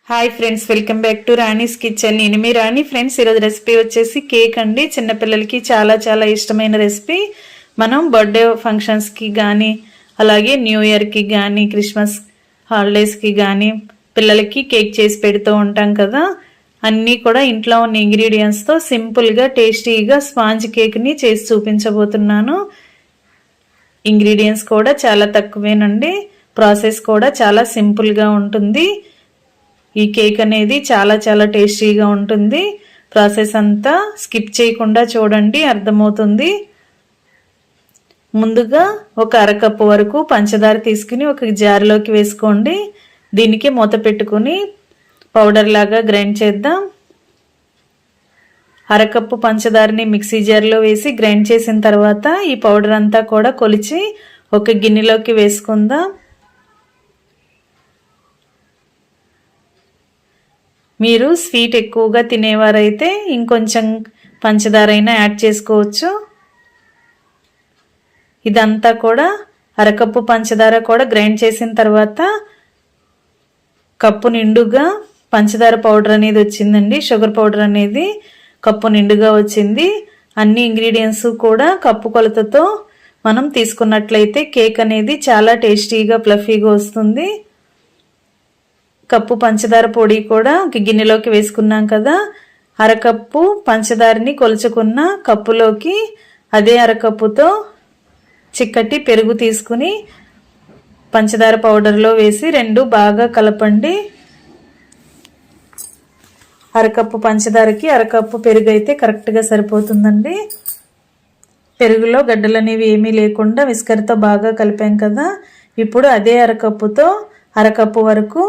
Hi friends, welcome back to Rani's kitchen. నేను మీ రాణి friends. ఈరోజు recipe వచ్చేసి కేక్ అండి. చిన్నపిల్లలకి చాలా చాలా ఇష్టమైన రెసిపీ. మనం బర్త్డే ఫంక్షన్స్కి కానీ, అలాగే న్యూ ఇయర్కి కానీ, క్రిస్మస్ హాలిడేస్కి కానీ పిల్లలకి కేక్ చేసి పెడుతూ ఉంటాం కదా. అన్నీ కూడా ఇంట్లో ఉన్న ఇంగ్రీడియంట్స్తో సింపుల్గా టేస్టీగా స్పాంజ్ కేక్ని చేసి చూపించబోతున్నాను. ఇంగ్రీడియంట్స్ కూడా చాలా తక్కువేనండి. ప్రాసెస్ కూడా చాలా సింపుల్గా ఉంటుంది. ఈ కేక్ అనేది చాలా చాలా టేస్టీగా ఉంటుంది. ప్రాసెస్ అంతా స్కిప్ చేయకుండా చూడండి, అర్థమవుతుంది. ముందుగా ఒక అరకప్పు వరకు పంచదార తీసుకుని ఒక జార్లోకి వేసుకోండి. దీనికి మూత పెట్టుకుని పౌడర్ లాగా గ్రైండ్ చేద్దాం. అరకప్పు పంచదారని మిక్సీ జార్లో వేసి గ్రైండ్ చేసిన తర్వాత ఈ పౌడర్ అంతా కూడా కొలిచి ఒక గిన్నెలోకి వేసుకుందాం. మీరు స్వీట్ ఎక్కువగా తినేవారైతే ఇంకొంచెం పంచదార అయినా యాడ్ చేసుకోవచ్చు. ఇదంతా కూడా అరకప్పు పంచదార కూడా గ్రైండ్ చేసిన తర్వాత కప్పు నిండుగా పంచదార పౌడర్ అనేది వచ్చిందండి. షుగర్ పౌడర్ అనేది కప్పు నిండుగా వచ్చింది. అన్ని ఇంగ్రీడియంట్స్ కూడా కప్పు కొలతతో మనం తీసుకున్నట్లయితే కేక్ అనేది చాలా టేస్టీగా ఫ్లఫీగా వస్తుంది. కప్పు పంచదార పొడి కూడా ఒక గిన్నెలోకి వేసుకున్నాం కదా. అరకప్పు పంచదారని కొలుచుకున్న కప్పులోకి అదే అరకప్పుతో చిక్కటి పెరుగు తీసుకుని పంచదార పౌడర్లో వేసి రెండు బాగా కలపండి. అరకప్పు పంచదారకి అరకప్పు పెరుగు అయితే కరెక్ట్గా సరిపోతుందండి. పెరుగులో గడ్డలు అనేవి ఏమీ లేకుండా విస్కర్తో బాగా కలిపాం కదా. ఇప్పుడు అదే అరకప్పుతో అరకప్పు వరకు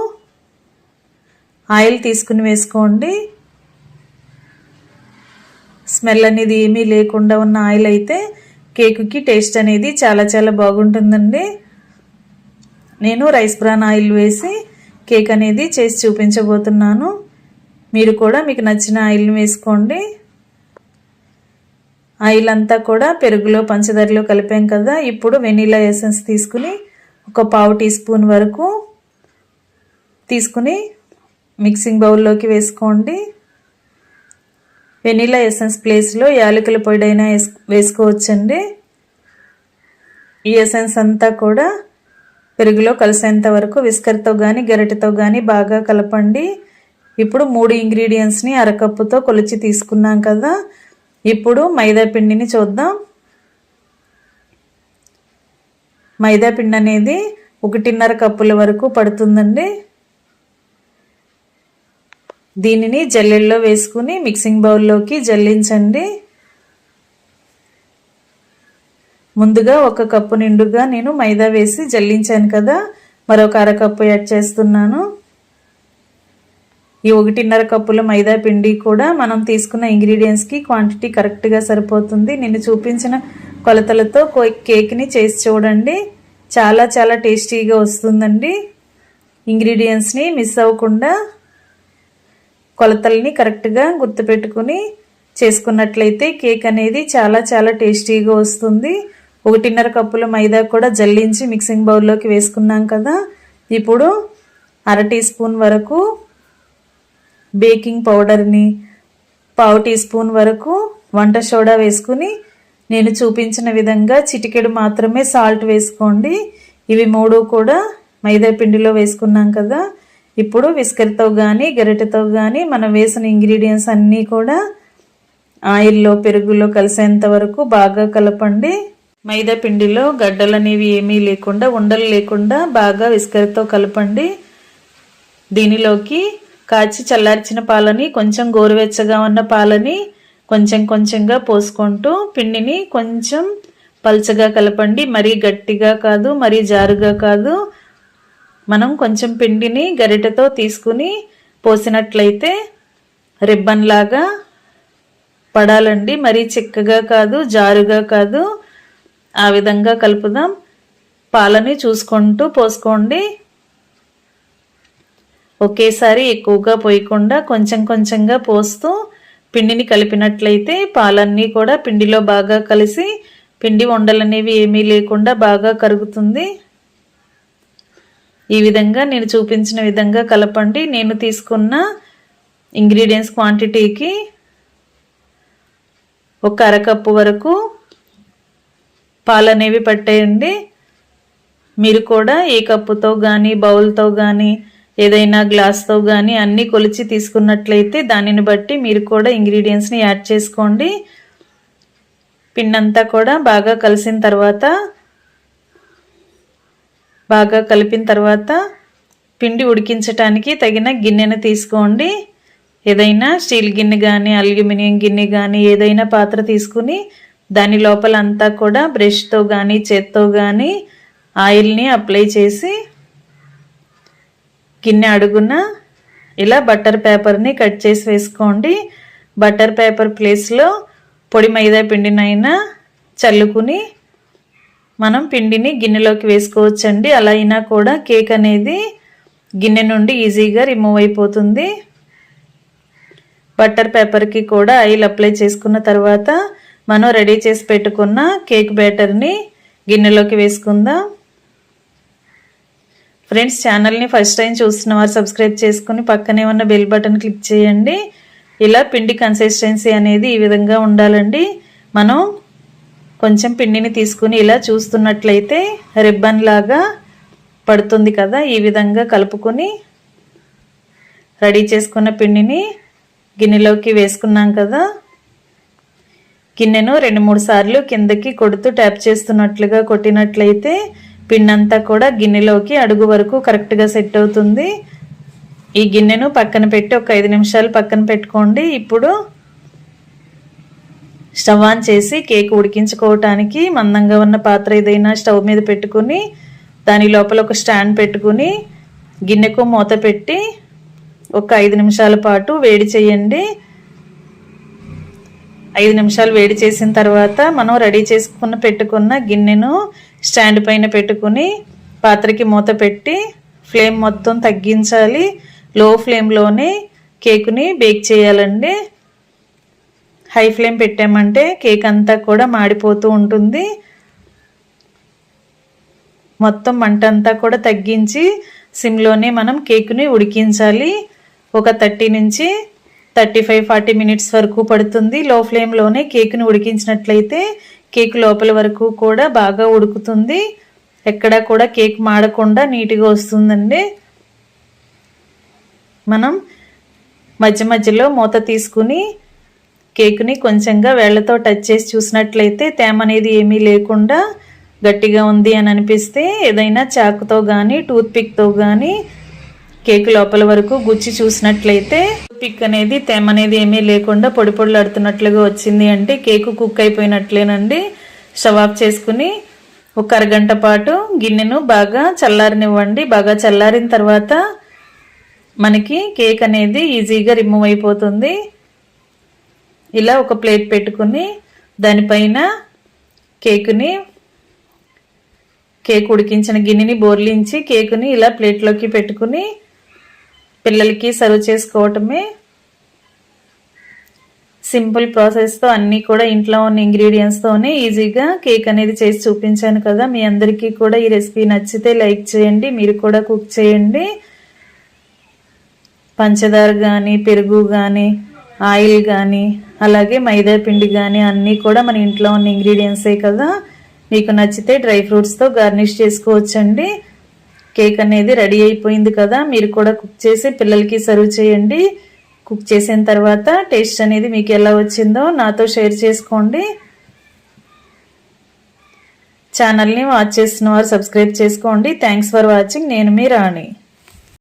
ఆయిల్ తీసుకుని వేసుకోండి. స్మెల్ అనేది ఏమీ లేకుండా ఉన్న ఆయిల్ అయితే కేకుకి టేస్ట్ అనేది చాలా చాలా బాగుంటుందండి. నేను రైస్ బ్రాన్ ఆయిల్ వేసి కేక్ అనేది చేసి చూపించబోతున్నాను. మీరు కూడా మీకు నచ్చిన ఆయిల్ని వేసుకోండి. ఆయిల్ అంతా కూడా పెరుగులో పంచదారలో కలిపాం కదా. ఇప్పుడు వెనీలా ఎసెన్స్ తీసుకుని ఒక 1/2 టీ స్పూన్ వరకు తీసుకుని మిక్సింగ్ బౌల్లోకి వేసుకోండి. వెనీలా ఎసెన్స్ ప్లేస్లో యాలకుల పొడి అయినా వేసుకోవచ్చండి. ఈ ఎసెన్స్ అంతా కూడా పెరుగులో కలిసేంత వరకు విస్కర్తో కానీ గరిటెతో కానీ బాగా కలపండి. ఇప్పుడు 3 ఇంగ్రీడియంట్స్ని అరకప్పుతో కొలిచి తీసుకున్నాం కదా. ఇప్పుడు మైదా పిండిని చూద్దాం. మైదా పిండి అనేది 1.5 కప్పుల వరకు పడుతుందండి. దీనిని జల్లెల్లో వేసుకుని మిక్సింగ్ బౌల్లోకి జల్లించండి. ముందుగా 1 కప్పు నిండుగా నేను మైదా వేసి జల్లించాను కదా. మరొక అరకప్పు యాడ్ చేస్తున్నాను. ఈ 1.5 కప్పుల మైదా పిండి కూడా మనం తీసుకున్న ఇంగ్రీడియంట్స్కి క్వాంటిటీ కరెక్ట్గా సరిపోతుంది. నేను చూపించిన కొలతలతో కేక్ని చేసి చూడండి. చాలా చాలా టేస్టీగా వస్తుందండి. ఇంగ్రీడియంట్స్ని మిస్ అవ్వకుండా కొలతల్ని కరెక్ట్గా గుర్తుపెట్టుకుని చేసుకున్నట్లయితే కేక్ అనేది చాలా చాలా టేస్టీగా వస్తుంది. 1.5 కప్పుల మైదా కూడా జల్లించి మిక్సింగ్ బౌల్లోకి వేసుకున్నాం కదా. ఇప్పుడు 1/2 టీ స్పూన్ వరకు బేకింగ్ పౌడర్ని, 1/2 టీ స్పూన్ వరకు వంట సోడా వేసుకుని నేను చూపించిన విధంగా చిటికెడు మాత్రమే సాల్ట్ వేసుకోండి. ఇవి 3 కూడా మైదా పిండిలో వేసుకున్నాం కదా. ఇప్పుడు విస్కర్తో కానీ గరిటెతో కానీ మనం వేసిన ఇంగ్రీడియంట్స్ అన్నీ కూడా ఆయిల్లో పెరుగులో కలిసేంత వరకు బాగా కలపండి. మైదా పిండిలో గడ్డలు అనేవి ఏమీ లేకుండా, ఉండలు లేకుండా బాగా విస్కర్తో కలపండి. దీనిలోకి కాచి చల్లార్చిన పాలని, కొంచెం గోరువెచ్చగా ఉన్న పాలని కొంచెం కొంచెంగా పోసుకుంటూ పిండిని కొంచెం పల్చగా కలపండి. మరీ గట్టిగా కాదు, మరీ జారుగా కాదు. మనం కొంచెం పిండిని గరిటెతో తీసుకుని పోసినట్లయితే రిబ్బన్ లాగా పడాలండి. మరీ చిక్కగా కాదు, జారుగా కాదు. ఆ విధంగా కలుపుదాం. పాలని చూసుకుంటూ పోసుకోండి. ఒకేసారి ఎక్కువగా పోయకుండా కొంచెం కొంచెంగా పోస్తూ పిండిని కలిపినట్లయితే పాలన్నీ కూడా పిండిలో బాగా కలిసి పిండి ఉండలనేవి ఏమీ లేకుండా బాగా కరుగుతుంది. ఈ విధంగా నేను చూపించిన విధంగా కలపండి. నేను తీసుకున్న ఇంగ్రీడియంట్స్ క్వాంటిటీకి ఒక అరకప్పు వరకు పాలు అనేవి పట్టేయండి. మీరు కూడా ఏ కప్పుతో కానీ బౌల్తో కానీ ఏదైనా గ్లాస్తో కానీ అన్నీ కొలిచి తీసుకున్నట్లయితే దానిని బట్టి మీరు కూడా ఇంగ్రీడియంట్స్ని యాడ్ చేసుకోండి. పిండి అంతా కూడా బాగా కలిపిన తర్వాత పిండి ఉడికించటానికి తగిన గిన్నెను తీసుకోండి. ఏదైనా స్టీల్ గిన్నె కానీ అల్యూమినియం గిన్నె కానీ ఏదైనా పాత్ర తీసుకుని దాని లోపల అంతా కూడా బ్రష్తో కానీ చేత్తో కానీ ఆయిల్ని అప్లై చేసి గిన్నె అడుగున ఇలా బటర్ పేపర్ని కట్ చేసి వేసుకోండి. బటర్ పేపర్ ప్లేస్లో పొడి మైదా పిండినైనా చల్లుకుని మనం పిండిని గిన్నెలోకి వేసుకోవచ్చండి. అలా అయినా కూడా కేక్ అనేది గిన్నె నుండి ఈజీగా రిమూవ్ అయిపోతుంది. బటర్ పేపర్కి కూడా ఆయిల్ అప్లై చేసుకున్న తర్వాత మనం రెడీ చేసి పెట్టుకున్న కేక్ బ్యాటర్ని గిన్నెలోకి వేసుకుందాం. ఫ్రెండ్స్, ఛానల్ని ఫస్ట్ టైం చూస్తున్న వారు సబ్స్క్రైబ్ చేసుకుని పక్కనే ఉన్న బెల్ బటన్ క్లిక్ చేయండి. ఇలా పిండి కన్సిస్టెన్సీ అనేది ఈ విధంగా ఉండాలండి. మనం కొంచెం పిండిని తీసుకుని ఇలా చూస్తున్నట్లయితే రిబ్బన్ లాగా పడుతుంది కదా. ఈ విధంగా కలుపుకొని రెడీ చేసుకున్న పిండిని గిన్నెలోకి వేసుకున్నాం కదా. గిన్నెను 2-3 సార్లు కిందకి కొడుతూ ట్యాప్ చేస్తున్నట్లుగా కొట్టినట్లయితే పిండి అంతా కూడా గిన్నెలోకి అడుగు వరకు కరెక్ట్గా సెట్ అవుతుంది. ఈ గిన్నెను పక్కన పెట్టి ఒక 5 నిమిషాలు పక్కన పెట్టుకోండి. ఇప్పుడు స్టవ్ ఆన్ చేసి కేక్ ఉడికించుకోవటానికి మందంగా ఉన్న పాత్ర ఏదైనా స్టవ్ మీద పెట్టుకుని దాని లోపల ఒక స్టాండ్ పెట్టుకుని గిన్నెకు మూత పెట్టి ఒక 5 నిమిషాల పాటు వేడి చేయండి. 5 నిమిషాలు వేడి చేసిన తర్వాత మనం రెడీ చేసుకున్న పెట్టుకున్న గిన్నెను స్టాండ్ పైన పెట్టుకుని పాత్రకి మూత పెట్టి ఫ్లేమ్ మొత్తం తగ్గించాలి. లో ఫ్లేమ్లోనే కేకుని బేక్ చేయాలండి. హై ఫ్లేమ్ పెట్టామంటే కేక్ అంతా కూడా మాడిపోతూ ఉంటుంది. మొత్తం మంట అంతా కూడా తగ్గించి సిమ్లోనే మనం కేకుని ఉడికించాలి. ఒక 30 నుంచి 35-40 మినిట్స్ వరకు పడుతుంది. లో ఫ్లేమ్లోనే కేకుని ఉడికించినట్లయితే కేక్ లోపల వరకు కూడా బాగా ఉడుకుతుంది. ఎక్కడా కూడా కేక్ మాడకుండా నీట్గా వస్తుందండి. మనం మధ్య మధ్యలో మూత తీసుకుని కేకుని కొంచెంగా వేళ్లతో టచ్ చేసి చూసినట్లయితే తేమ అనేది ఏమీ లేకుండా గట్టిగా ఉంది అని అనిపిస్తే ఏదైనా చాకుతో కానీ టూత్పిక్తో కానీ కేక్ లోపల వరకు గుచ్చి చూసినట్లయితే పిక్ అనేది తేమ అనేది ఏమీ లేకుండా పొడి పొడిలాడుతున్నట్లుగా వచ్చింది అంటే కేకు కుక్ అయిపోయినట్లేనండి. స్టవ్ ఆఫ్ చేసుకుని ఒక అరగంట పాటు గిన్నెను బాగా చల్లారనివ్వండి. బాగా చల్లారిన తర్వాత మనకి కేక్ అనేది ఈజీగా రిమూవ్ అయిపోతుంది. ఇలా ఒక ప్లేట్ పెట్టుకుని దానిపైన కేక్ ఉడికించిన గిన్నెని బోర్లించి కేకుని ఇలా ప్లేట్లోకి పెట్టుకుని పిల్లలకి సర్వ్ చేసుకోవటమే. సింపుల్ ప్రాసెస్తో అన్నీ కూడా ఇంట్లో ఉన్న ఇంగ్రీడియంట్స్తోనే ఈజీగా కేక్ అనేది చేసి చూపించాను కదా. మీ అందరికీ కూడా ఈ రెసిపీ నచ్చితే లైక్ చేయండి. మీరు కూడా కుక్ చేయండి. పంచదార కానీ పెరుగు కానీ ఆయిల్ కానీ అలాగే మైదా పిండి కానీ అన్నీ కూడా మన ఇంట్లో ఉన్న ఇంగ్రీడియంట్సే కదా. మీకు నచ్చితే డ్రై ఫ్రూట్స్తో గార్నిష్ చేసుకోవచ్చండి. కేక్ అనేది రెడీ అయిపోయింది కదా. మీరు కూడా కుక్ చేసి పిల్లలకి సర్వ్ చేయండి. కుక్ చేసిన తర్వాత టేస్ట్ అనేది మీకు ఎలా వచ్చిందో నాతో షేర్ చేసుకోండి. ఛానల్ని వాచ్ చేస్తున్న వారు సబ్స్క్రైబ్ చేసుకోండి. Thanks for watching. నేను మీ రాణి.